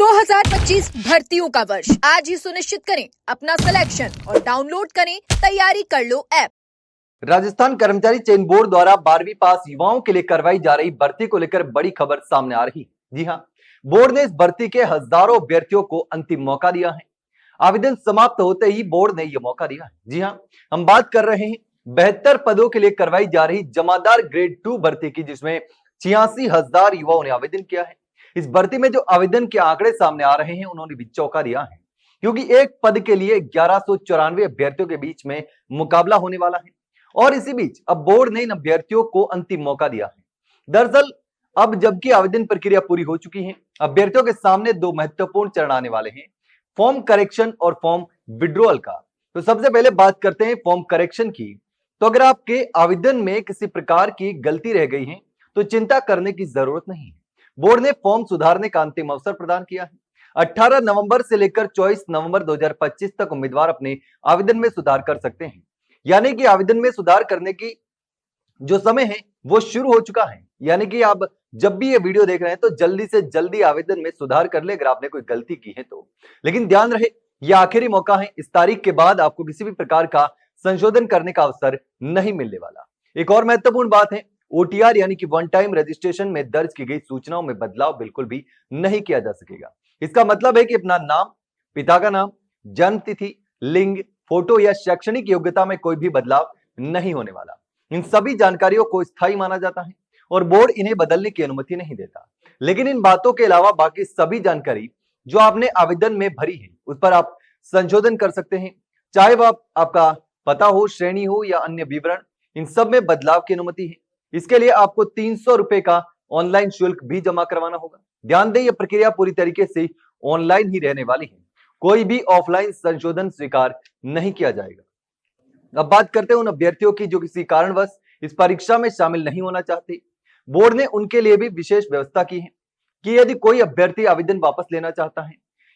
2025 भर्तियों का वर्ष आज ही सुनिश्चित करें अपना सिलेक्शन और डाउनलोड करें तैयारी कर लो ऐप। राजस्थान कर्मचारी चयन बोर्ड द्वारा 12वीं पास युवाओं के लिए करवाई जा रही भर्ती को लेकर बड़ी खबर सामने आ रही। जी हां, बोर्ड ने इस भर्ती के हजारों अभ्यर्थियों को अंतिम मौका दिया है। आवेदन समाप्त होते ही बोर्ड ने यह मौका दिया है। जी हां, हम बात कर रहे हैं 72 पदों के लिए करवाई जा रही जमादार ग्रेड 2 भर्ती की, जिसमें 86,000 युवाओं ने आवेदन किया है। इस भर्ती में जो आवेदन के आंकड़े सामने आ रहे हैं, उन्होंने भी चौंका दिया है, क्योंकि एक पद के लिए 1194 अभ्यर्थियों के बीच में मुकाबला होने वाला है। और इसी बीच अब बोर्ड ने इन अभ्यर्थियों को अंतिम मौका दिया है। दरअसल अब जबकि आवेदन प्रक्रिया पूरी हो चुकी है, अभ्यर्थियों के सामने दो महत्वपूर्ण चरण आने वाले हैं, फॉर्म करेक्शन और फॉर्म विड्रॉल का। तो सबसे पहले बात करते हैं फॉर्म करेक्शन की। तो अगर आपके आवेदन में किसी प्रकार की गलती रह गई है तो चिंता करने की जरूरत नहीं है। बोर्ड ने फॉर्म सुधारने का अंतिम अवसर प्रदान किया है। 18 नवंबर से लेकर 24 नवंबर 2025 तक उम्मीदवार अपने आवेदन में सुधार कर सकते हैं। यानी कि आवेदन में सुधार करने की जो समय है वो शुरू हो चुका है। यानी कि आप जब भी ये वीडियो देख रहे हैं तो जल्दी से जल्दी आवेदन में सुधार कर ले अगर आपने कोई गलती की है तो। लेकिन ध्यान रहे, यह आखिरी मौका है। इस तारीख के बाद आपको किसी भी प्रकार का संशोधन करने का अवसर नहीं मिलने वाला। एक और महत्वपूर्ण बात है, ओटीआर यानी कि वन टाइम रजिस्ट्रेशन में दर्ज की गई सूचनाओं में बदलाव बिल्कुल भी नहीं किया जा सकेगा। इसका मतलब है कि अपना नाम, पिता का नाम, जन्म तिथि, लिंग, फोटो या शैक्षणिक योग्यता में कोई भी बदलाव नहीं होने वाला। इन सभी जानकारियों को स्थायी माना जाता है और बोर्ड इन्हें बदलने की अनुमति नहीं देता। लेकिन इन बातों के अलावा बाकी सभी जानकारी जो आपने आवेदन में भरी है उस पर आप संशोधन कर सकते हैं, चाहे वह आपका पता हो, श्रेणी हो या अन्य विवरण। इन सब में बदलाव की अनुमति है। इसके लिए आपको 300 रुपए का ऑनलाइन शुल्क भी जमा करवाना होगा। ध्यान दें, यह प्रक्रिया पूरी तरीके से ऑनलाइन ही रहने वाली है। कोई भी ऑफलाइन संशोधन स्वीकार नहीं किया जाएगा। अब बात करते हैं उन अभ्यर्थियों की जो किसी कारणवश इस परीक्षा में शामिल नहीं होना चाहते। बोर्ड ने उनके लिए भी विशेष व्यवस्था की है कि यदि कोई अभ्यर्थी आवेदन वापस लेना चाहता है,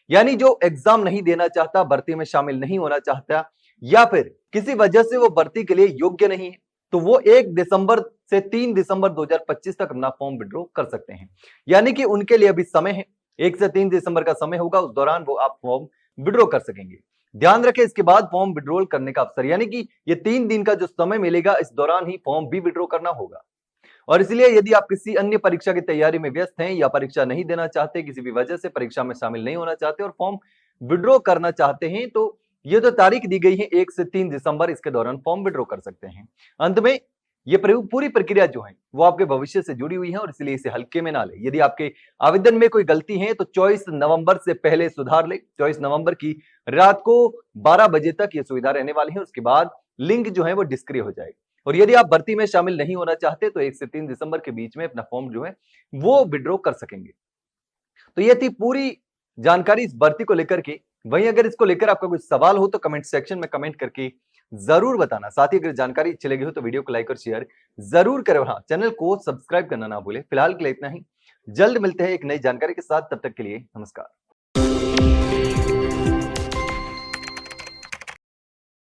यानी जो एग्जाम नहीं देना चाहता, भर्ती में शामिल नहीं होना चाहता या फिर किसी वजह से वो भर्ती के लिए योग्य नहीं है, तो वो 1 दिसंबर से 3 दिसंबर 2025 तक अपना फॉर्म विड्रॉ कर सकते हैं। यानी कि उनके लिए अभी समय है, 1 से 3 दिसंबर का समय होगा, उस दौरान वो आप फॉर्म विड्रॉ कर सकेंगे। ध्यान रखें, इसके बाद फॉर्म विड्रॉल करने का अवसर, यानी कि ये 3 दिन का जो समय मिलेगा, इस दौरान ही फॉर्म भी विड्रॉ करना होगा। और इसलिए यदि आप किसी अन्य परीक्षा की तैयारी में व्यस्त हैं या परीक्षा नहीं देना चाहते, किसी भी वजह से परीक्षा में शामिल नहीं होना चाहते और फॉर्म विड्रॉ करना चाहते हैं, तो ये जो तारीख दी गई है 1 से 3 दिसंबर, इसके दौरान फॉर्म विड्रॉ कर सकते हैं। अंत में ये पूरी प्रक्रिया जो है वो आपके भविष्य से जुड़ी हुई है और इसलिए इसे हल्के में ना ले। यदि आपके आवेदन में कोई गलती है तो 24 नवंबर से पहले सुधार ले। 24 नवंबर की रात को 12 बजे तक ये सुविधा रहने वाली है। उसके बाद लिंक जो है वो डिस्क्रिय हो जाएगी। और यदि आप भर्ती में शामिल नहीं होना चाहते तो 1 से 3 दिसंबर के बीच में अपना फॉर्म जो है वो विड्रॉ कर सकेंगे। तो ये थी पूरी जानकारी इस भर्ती को लेकर के। वहीं अगर इसको लेकर आपका कोई सवाल हो तो कमेंट सेक्शन में कमेंट करके जरूर बताना। साथ ही अगर जानकारी अच्छी लगी हो तो वीडियो को लाइक और शेयर जरूर करें और हाँ, चैनल को सब्सक्राइब करना ना भूलें। फिलहाल के लिए इतना ही, जल्द मिलते हैं एक नई जानकारी के साथ। तब तक के लिए नमस्कार।